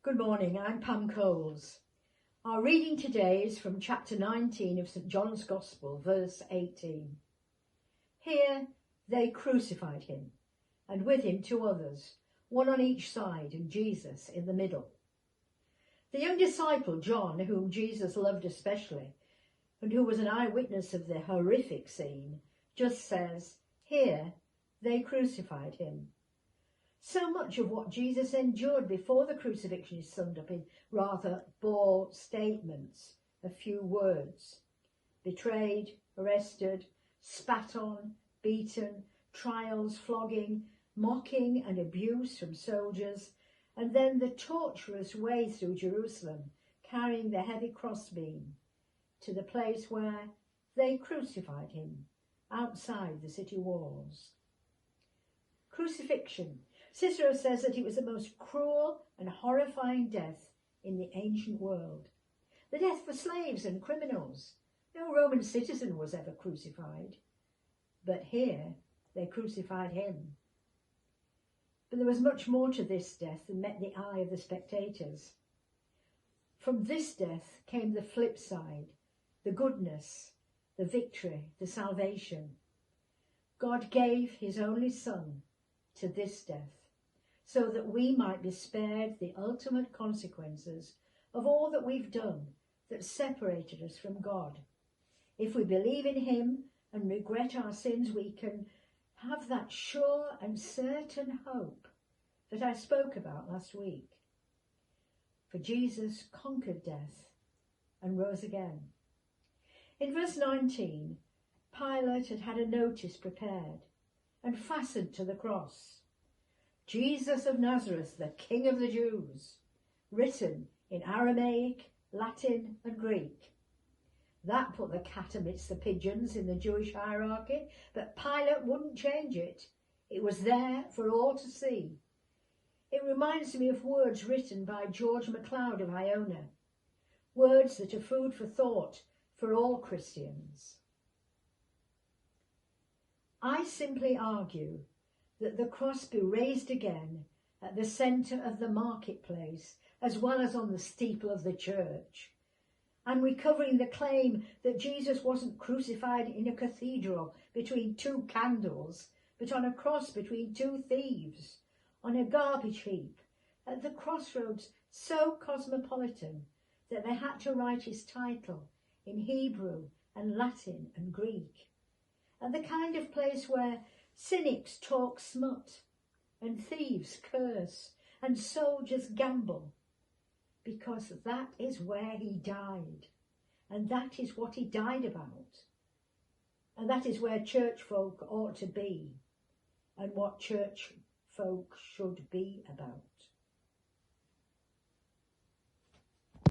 Good morning, I'm Pam Coles. Our reading today is from chapter 19 of St John's Gospel, verse 18. Here they crucified him, and with him two others, one on each side and Jesus in the middle. The young disciple John, whom Jesus loved especially, and who was an eyewitness of the horrific scene, just says, here they crucified him. So much of what Jesus endured before the crucifixion is summed up in rather bald statements, a few words. Betrayed, arrested, spat on, beaten, trials, flogging, mocking and abuse from soldiers, and then the torturous way through Jerusalem, carrying the heavy crossbeam to the place where they crucified him, outside the city walls. Crucifixion. Cicero says that it was the most cruel and horrifying death in the ancient world. The death for slaves and criminals. No Roman citizen was ever crucified. But here they crucified him. But there was much more to this death than met the eye of the spectators. From this death came the flip side, the goodness, the victory, the salvation. God gave his only Son to this death, so that we might be spared the ultimate consequences of all that we've done that separated us from God. If we believe in him and regret our sins, we can have that sure and certain hope that I spoke about last week. For Jesus conquered death and rose again. In verse 19, Pilate had had a notice prepared and fastened to the cross. Jesus of Nazareth, the King of the Jews, written in Aramaic, Latin and Greek. That put the cat amidst the pigeons in the Jewish hierarchy, but Pilate wouldn't change it. It was there for all to see. It reminds me of words written by George MacLeod of Iona, words that are food for thought for all Christians. I simply argue that the cross be raised again at the centre of the marketplace as well as on the steeple of the church, and recovering the claim that Jesus wasn't crucified in a cathedral between two candles, but on a cross between two thieves, on a garbage heap, at the crossroads so cosmopolitan that they had to write his title in Hebrew and Latin and Greek, at the kind of place where cynics talk smut and thieves curse and soldiers gamble, because that is where he died, and that is what he died about, and that is where church folk ought to be, and what church folk should be about.